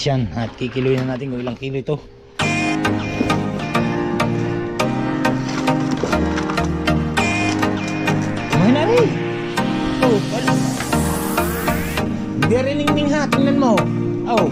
yan. At kikiluin na natin kung ilang kilo ito. Kumain na rin. Oh, wala. Hindi rin ningning ha. Tingnan mo. Oh.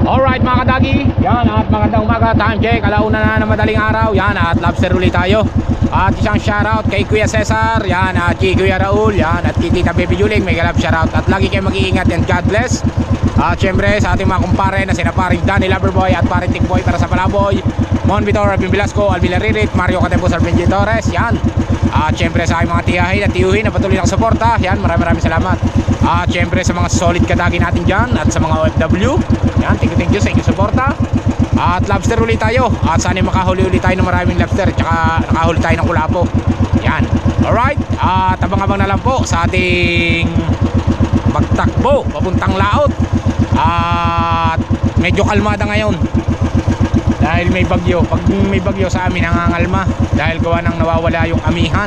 Alright mga kadagi, yan at magandang umaga, time check, alauna na madaling araw, yan at lobster ulit tayo. At isang shoutout kay Kuya Cesar, yan at kay Kuya Raul, yan at kay Tita Baby Juling, may galap shoutout. At lagi kayo mag-iingat and God bless. At syempre sa ating mga kumpare na sina paring Danny Loverboy at paring Tikboy para sa Palaboy, Mon Vitor, Alvin Velasco, Alvin Laririt, Mario Catepos, Benji Torres, yan. At syempre sa aking mga tiyahin at tiyuhin na patuloy ng suporta, yan, maraming salamat. At syempre sa mga solid kadagi natin dyan at sa mga OFW, yan, thank you sa inyong suporta. At lobster ulit tayo, at sana makahuli ulit tayo ng maraming lobster, tsaka nakahuli tayo ng kulapo. Yan, alright, at abang-abang na lang po sa ating magtakbo papuntang laot. At medyo kalmada ngayon dahil may bagyo. Pag may bagyo sa amin nangangalma dahil gawa ng nawawala yung amihan.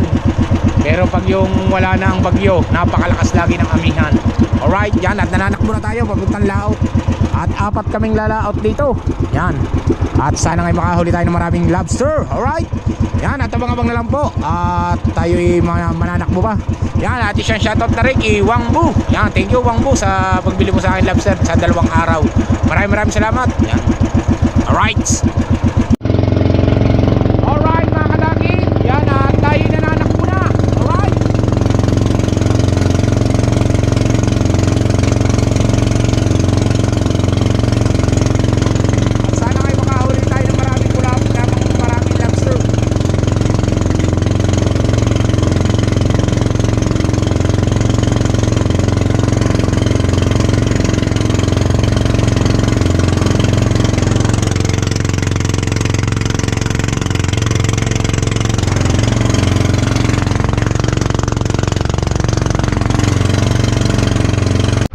Pero pag yung wala na ang bagyo, napakalakas lagi ng amihan. Alright, yan, at nananakbo na tayo papuntang laot. At apat kaming lalaot dito. Yan. At sana ngay makahuli tayo ng maraming lobster. Alright. Yan, at abang-abang na lang po. At tayo'y mananakbo pa. Yan, at isang shoutout na rin kay Wangbu. Yan, thank you Wangbu sa pagbili mo sa akin lobster sa 2 araw. Maraming salamat. Yan. Alright. Alright mga kadagi. Yan, at tayo'y nananakbo na. Alright. At sana ngay makahuli tayo ng maraming kulapot na maraming lobster.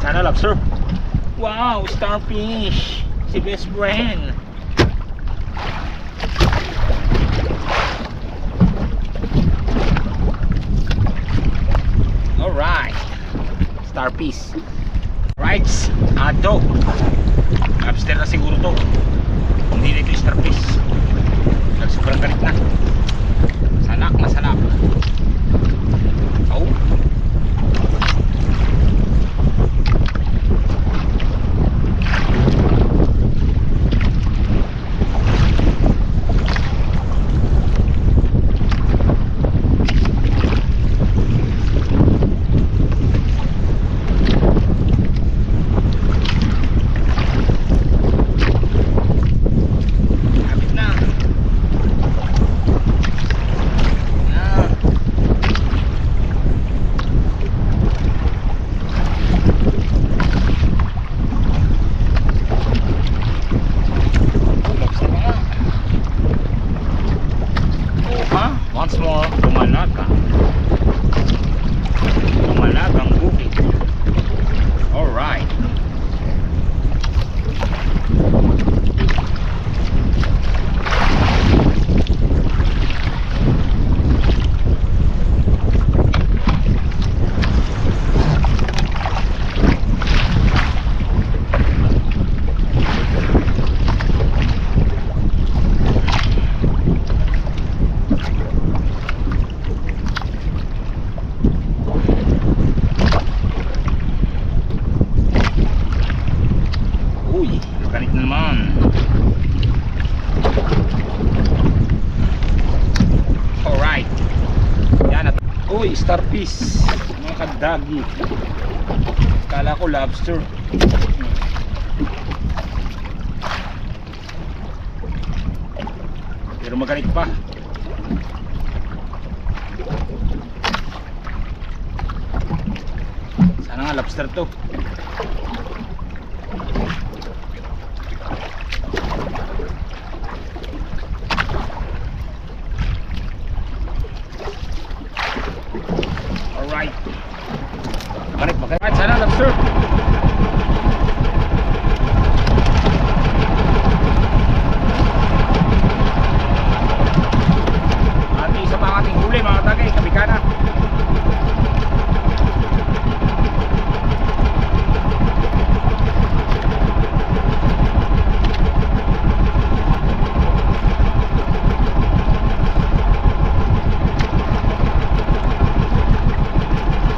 Sana lobster. Wow, starfish. Si best friend. Alright. Starfish. Right. Ato. Lobster na siguro to. Hindi na ito yung starfish. Sobrang galit na. Salak na salak. Oh. starfish, mga kadagi. Kala ko lobster. Pero magalit pa. Sana nga lobster to. Alright. Alright, sana lobster. At isa pa ang ating huli mga tagay, kabikana.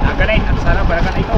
Naganit at sana balakan ito.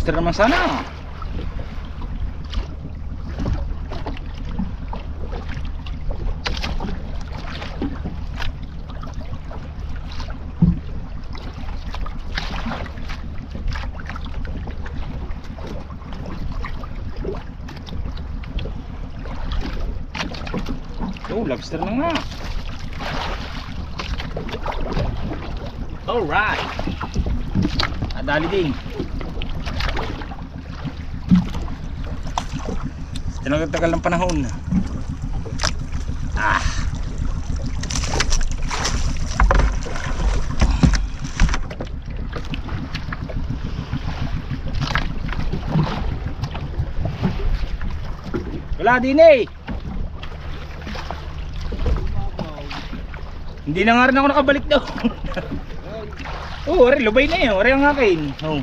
lobster naman sana. Oh, lobster na nga. Alright. Nadali din. Tinagal-tagal ng panahon. Ah. Wala din eh. Hindi na nga rin ako nakabalik daw. Oo, ore, lubay na yun. Ore ang akin. Oo.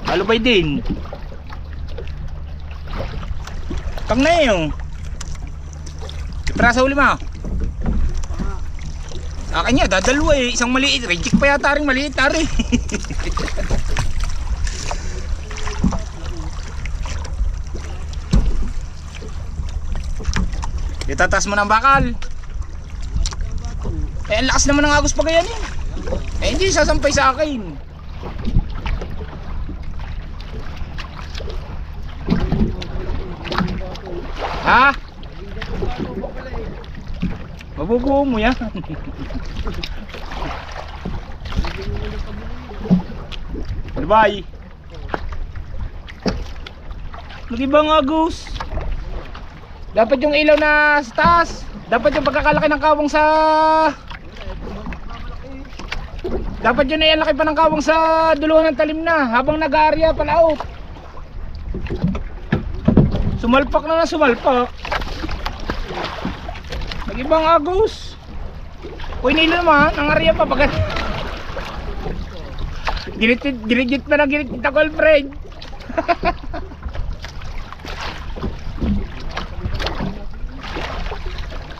Alubay din. Pang na yun. Iprasa uli mo. Akin niya, dadalwa eh. Isang maliit. Reject pa yata rin maliit. Tari. Itatas mo ng bakal. Eh, ang lakas naman ng agos pa ganyan eh. Eh, hindi sasampay sa akin. Ha? Mabubuo mo yan. Bye. Mag-ibang agos. Dapat yung ilaw na sa taas. Dapat yung pagkakalaki ng kawang sa... Dapat yun ay ang laki pa ng kawang sa duluhan ng talim na. Habang nag-aarya palaot. Sumalpak na sumalpak. Nag-ibang agos. Uy, nilo naman. Ang arya pa pagkat... Ginigit pa na ginigit ako, Alfred.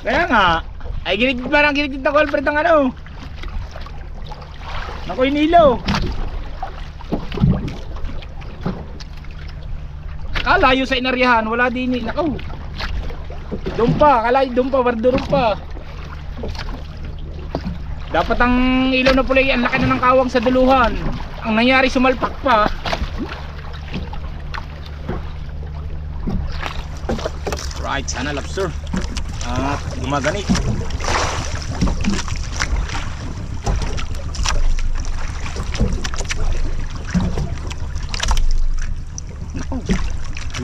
Kaya nga, ay ginigit pa ng ginigit ako, Alfred, ang ano. Naku, inilo. Kalayo sa inaryahan, wala din. Naku. Doon pa, kalayo doon pa, barduron pa. Dapat ang ilaw na pulay, ang laki na ng kawang sa duluhan. Ang nangyari, sumalpak pa. Right, sana lobster. At gumaganit.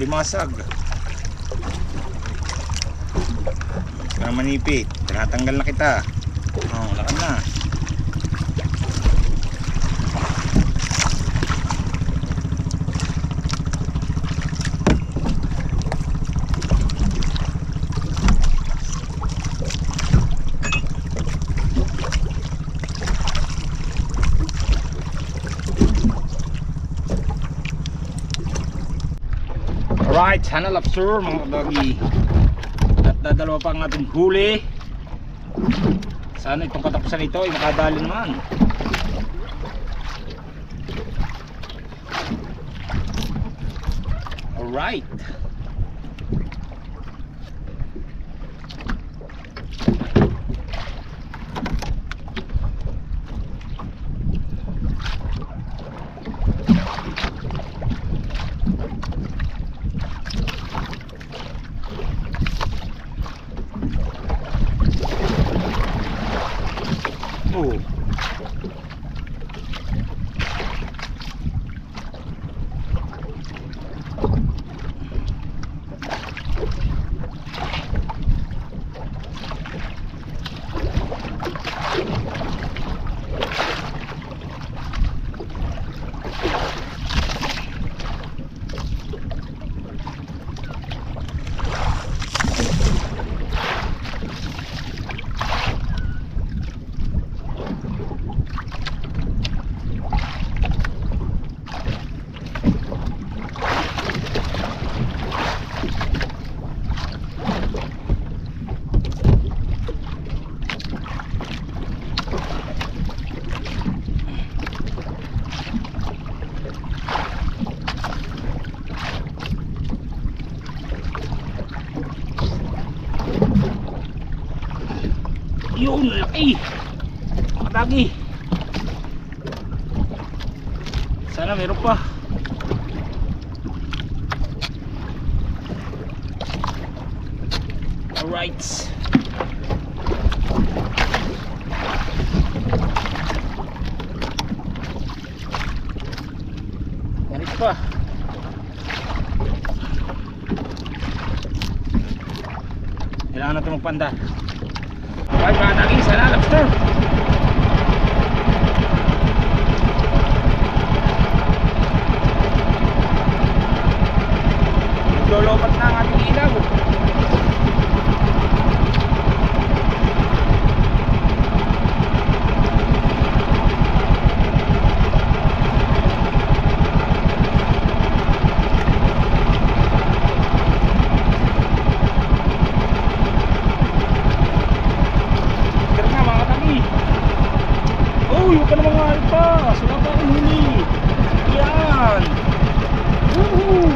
Limasag. Kaya manipit. Tinatanggal na kita. Oh, lakad na. Alright, sana lobster mga kadagi. At dadalawa pa ang ating huli. Sana itong katapusan ito ay makadali naman. Alright. Oh. Yun, laki. Makadagi. Sana meron pa. Alright. Meron pa. Kailangan natin magpanda. Alright mga dagi, sana lobster. Lolopat na ang ating ilaw. Tara nga mga kami. Oh, yung pa naman nga pa. Sula pa ang huli. Yan. Woohoo.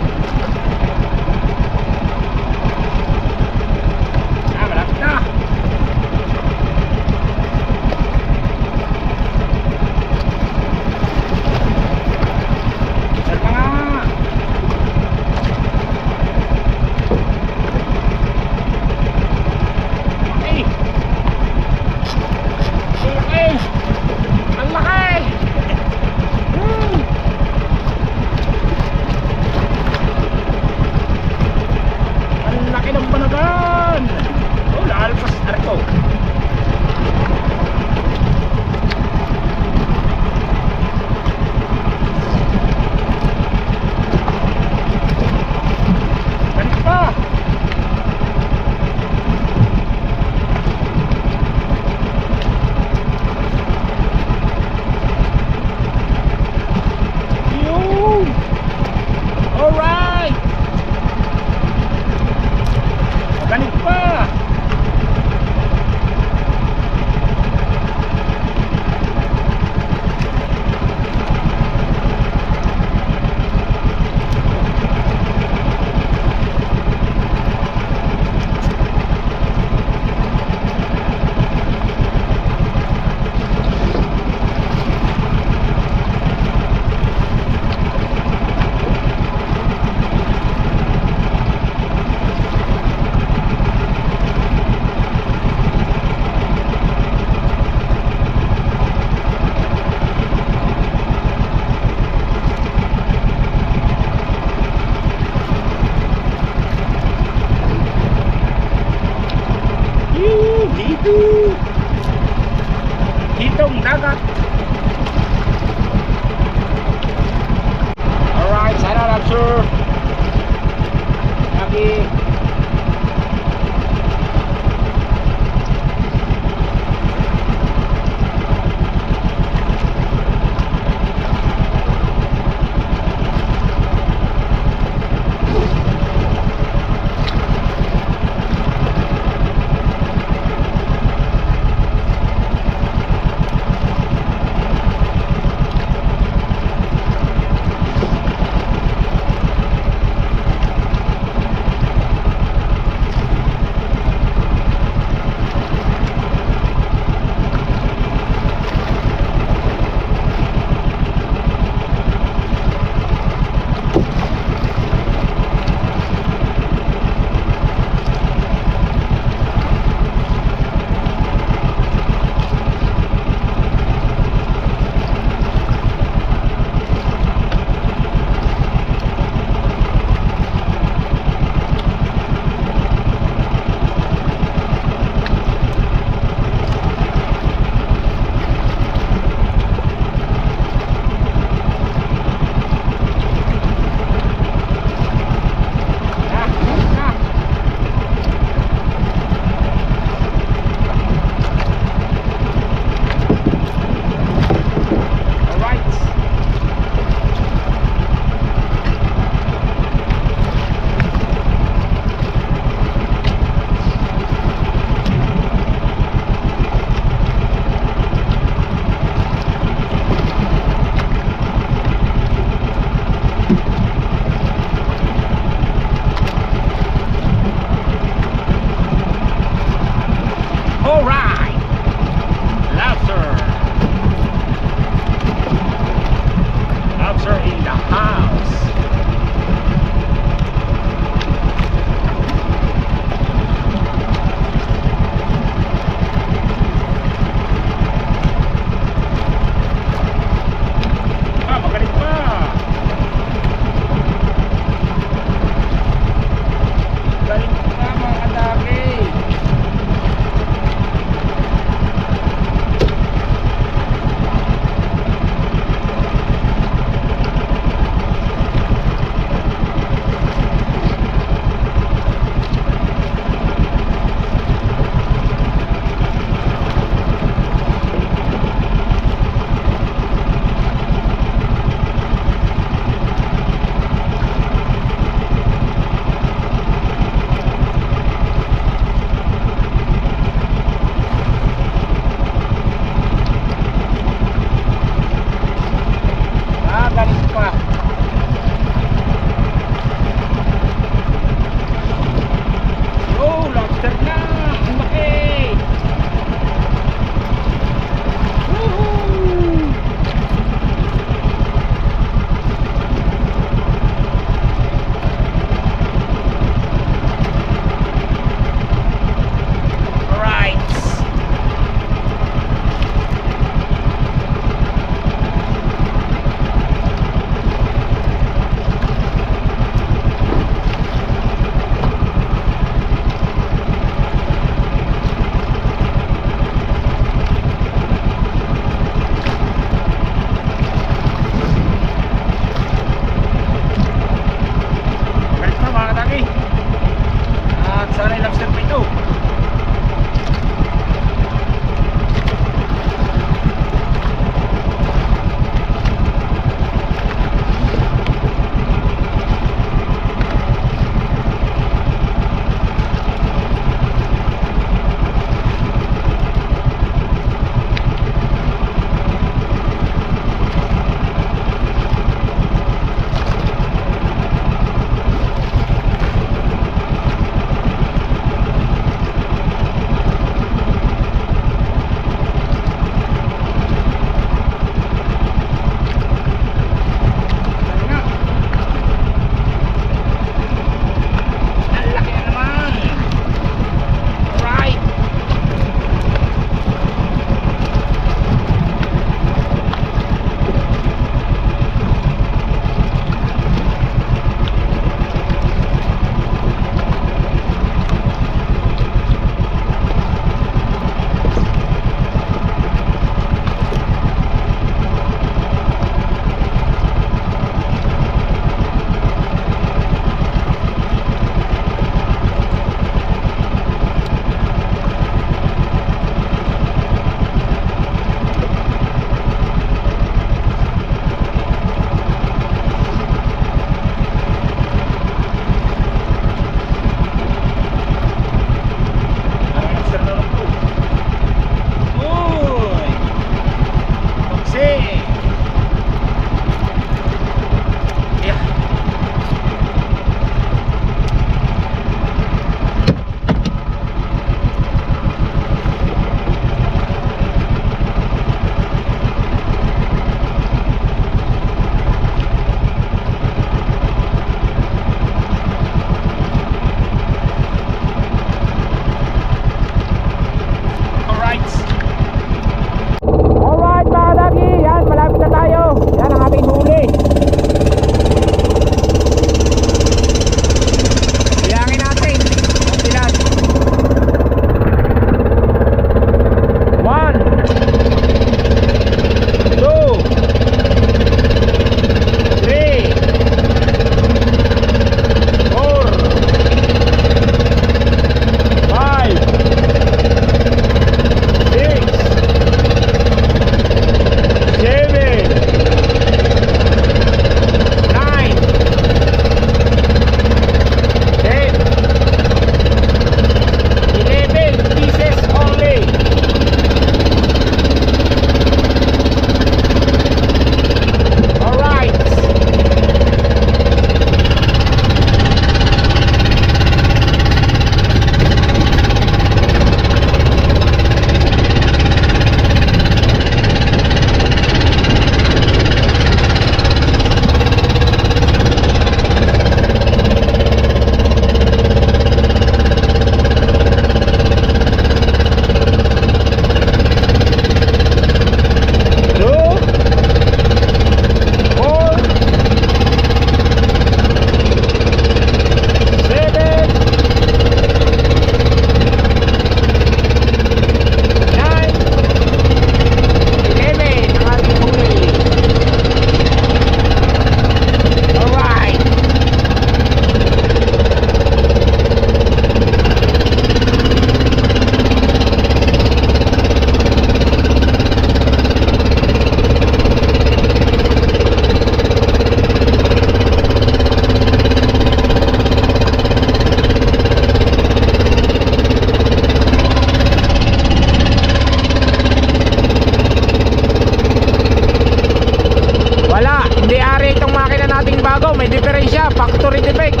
factory defect.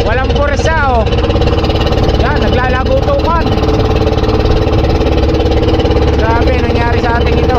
Walang pursa oh. Yan, naglalago tukan. Grabe, nangyari sa ating ito.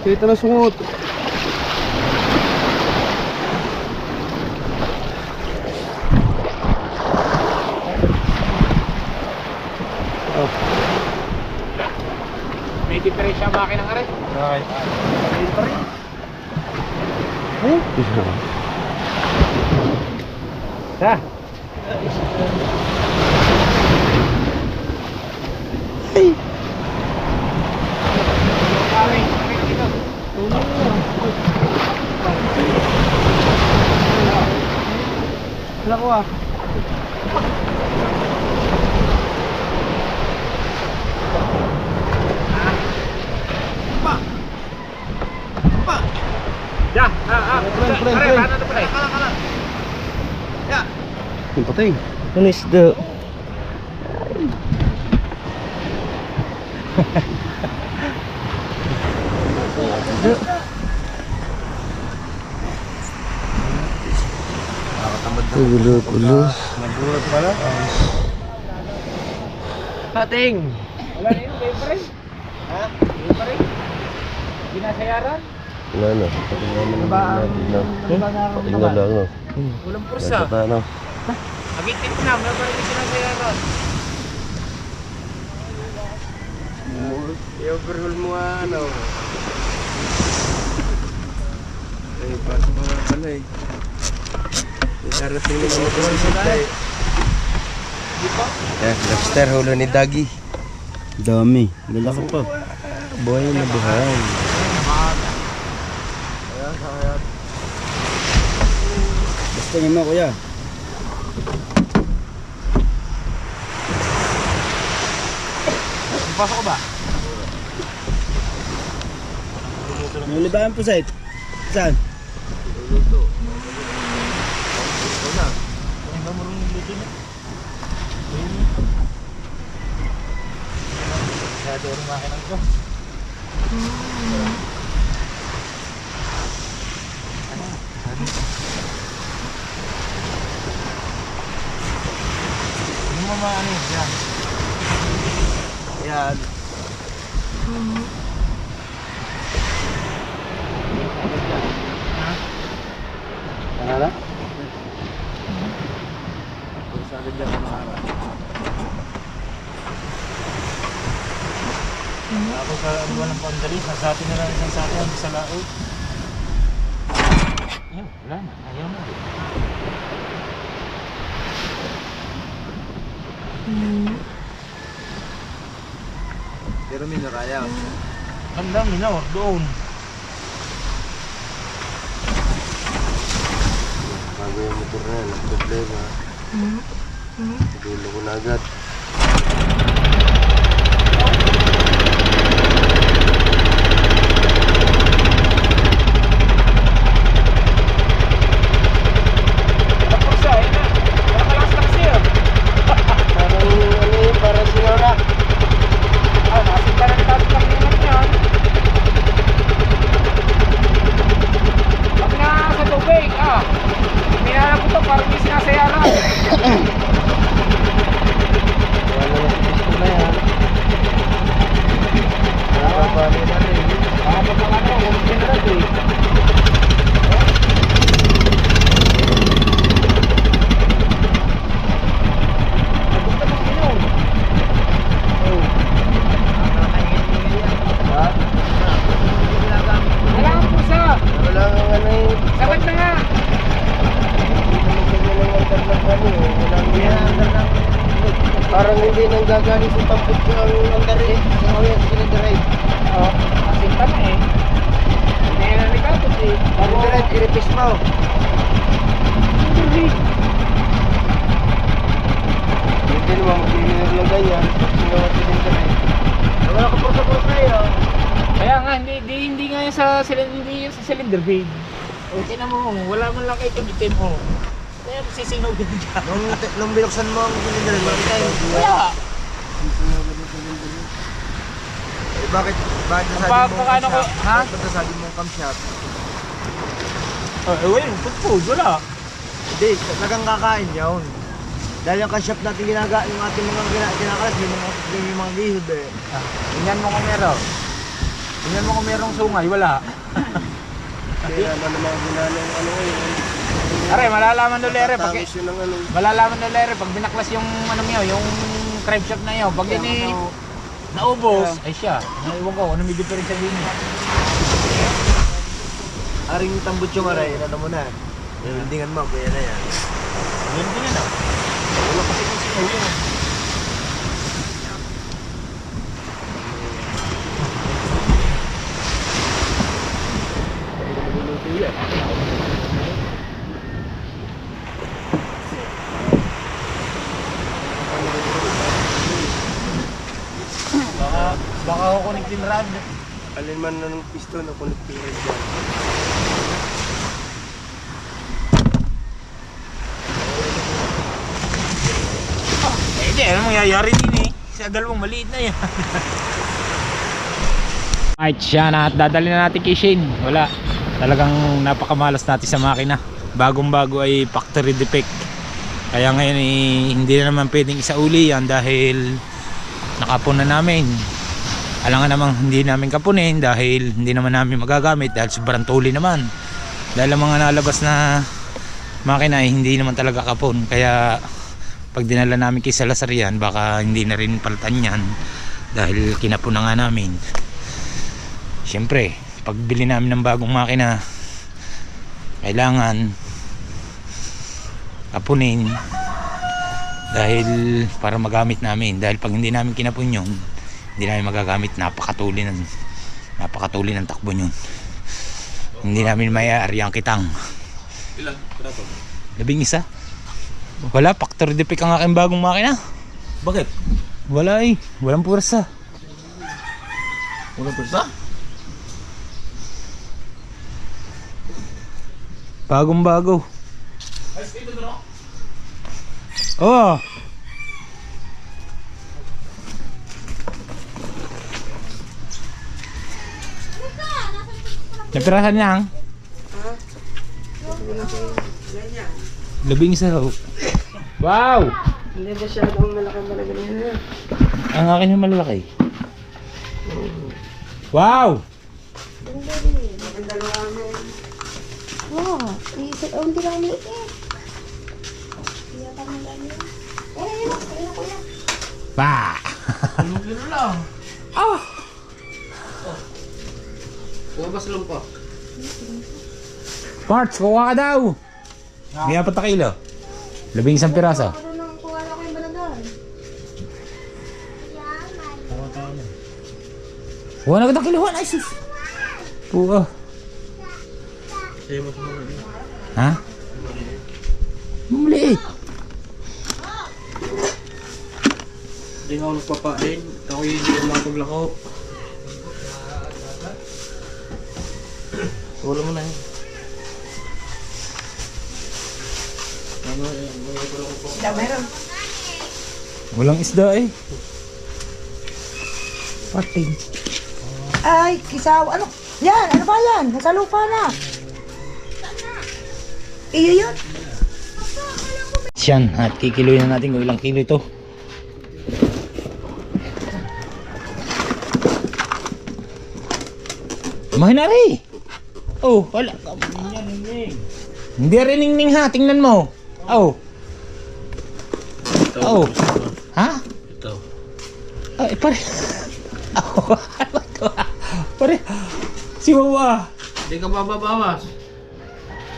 Kita na sungot. May diferensya ba ng are? Okay. Ha? Wala ko ah. Ya, Pre. Ya. Yung patay. Ano isda? Ulo. Nagurot pala. Pating! Wala na yun, kayo pa rin. Ha? Kayo pa rin. Ginasayaran. Wala na. Patingnan lang no. Walang pursa. Nasa ano. Agitin ko na, wala pa rin ginasayaran. I-overhaul mo ano. Ay, pasok mo nga pala eh. Darating na mga kumalit tayo. Lobster, hulo ni Dagi. Dami. Lalaki pa. Buhay na buhay. Basta nyo mo kuya. Pasok ko ba? May libahan po site. Saan? Masyado rin makinan ko. Ano mo maano yan? Yan. Ano na? Sagad dyan sa mga Ako sa buwan ng pandali, sa atin na lang isang sa atin sa laot. Yan, wala na. Ayaw na. Pero minaraya. Handang minawag doon. Bago yung motor na yan, ang problema. Dulo ko na agad. Hindi nang gagaling sa tampot ko ang andar eh. Ang awin, sinidirect. Oh, kasinta na eh. Hindi na nalikapot eh. Sinidirect, iripis mo. Hindi naman, mag-iinir lang ganyan. Sinawa sinidirect. Wala ka porta-porta eh. Kaya nga, hindi nga yan sa cylinder gauge. O, tinan mo, wala man lang kayo kabitin mo. Kaya sisinaw din dyan. Nung binuksan mo ang sinidirect, bakit tayo? Wala. Eh, bakit nasabi mo Paano ko, ha? Bakit nasabi mo camshot? Well, food, wala. Hindi, talagang kakain yun. Dahil yung camshot natin yung ating mga kinakalas, yung mga gihod eh. Tingnan mo kung meron. Tingnan mo kung merong sungay, wala. Kaya naman ginano yung ano yun. Are, malalaman doon lere pag Tapos yun ang ano. malalaman doon lere pag binaklas yung ano niyo, yung crab shop na yun. Pag ini naubos, ay siya. Naiwan ko, ano may diferensya din. Aring tambot yung aray, ano mo na. Hildingan mo, kaya na yan. Yun din ano. Wala kasi kung sino yun. Baka kukunik din rad. Alin man na ng piston na connected dyan. Hindi, ano mangyayari din eh. Sa dalawang maliit na yan. Right, siya na at dadali na natin kay Shane. Wala. Talagang napakamalas natin sa makina. Bagong bago ay factory defect. Kaya ngayon hindi na naman pwedeng isauli yan dahil nakapon na namin. Alangan namang hindi namin kapunin dahil hindi naman namin magagamit dahil sobrang tuli naman. Dahil ang mga nalabas na makina ay hindi naman talaga kapon. Kaya pag dinala namin kay Salazar yan, baka hindi na rin palitan yan dahil kinapon na nga namin. Siyempre, pagbili namin ng bagong makina, kailangan kapunin dahil para magamit namin. Dahil pag hindi namin kinapun yun, hindi namin magagamit. Napakatuli ng takbo yun. Hindi namin may-aari ang kitang. Ilan? Trato? 11. Wala, factory defect ang aking bagong makina. Bakit? Wala eh, walang pursa. Walang pursa? Bagong bago. Oh. Napirahan lang. 11 raw. Wow! Hindi masyadong malaki na. Ang akin yung malalaki. Wow! Oh, hindi lang maliit eh. Hindi pa man lang yun. Ayun ko yan. Ba! Anong kilo lang? Ah! Bumabas lang pa. Parts, kuha ka daw! May 4 na kilo. 11 piraso. Ano nang kuha na ko yung balagan? Kuha na kita kiluhan. Ay sus! Puha. Sa'yo mo sumunod. Ha? Maliit. Hindi nga ako nagpapain. Ako yung hindi mapaglako. Wala mo na yun. Walang isda eh. Pating. Ay, kisaw. Ano? Yan, ano ba yan? Nasa lupa na. Iyo yun. Siyan, at kikiluin na natin kung ilang kilo ito. Mahinari! Oh, wala. Hindi rin ningning ha, tingnan mo. Oh. Ito. Oh. Ha? Ito. Ay, pare. Oh, ano to? Pare. Si Wawa. Hindi ka bababawas.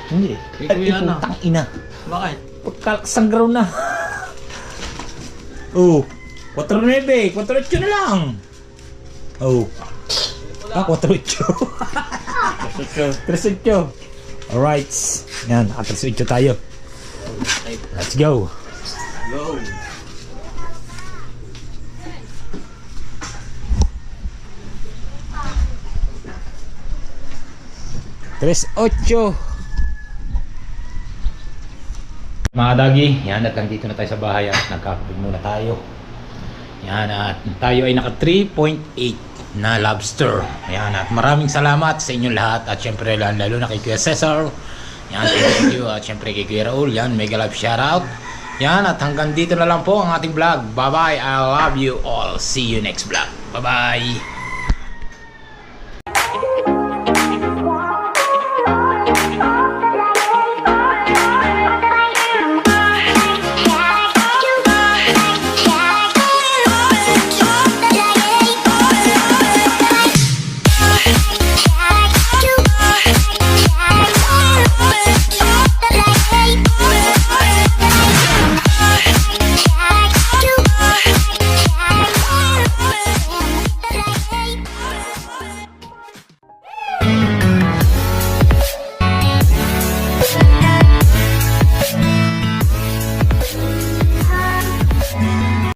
Hindi. Ikaw yan, ah. Putang ina. Bakit? Pagkalakasang ground na. Oh. 4.9, 4.8 na lang. Oh. 4.8. 3.8. Alright. Yan, 3.8 tayo. Let's go. Go. Tres ocho. Mga dagi, yan at nandito na tayo sa bahay at nagkakapig muna tayo. Yan at tayo ay naka 3.8 na lobster. Yan at maraming salamat sa inyong lahat at syempre lalo na kay Kuya Cesar. Yan, thank you at syempre kay Kuya Raul. Yan, mega live shoutout. Yan at hanggang dito na lang po ang ating vlog. Bye bye, I love you all. See you next vlog. Bye bye.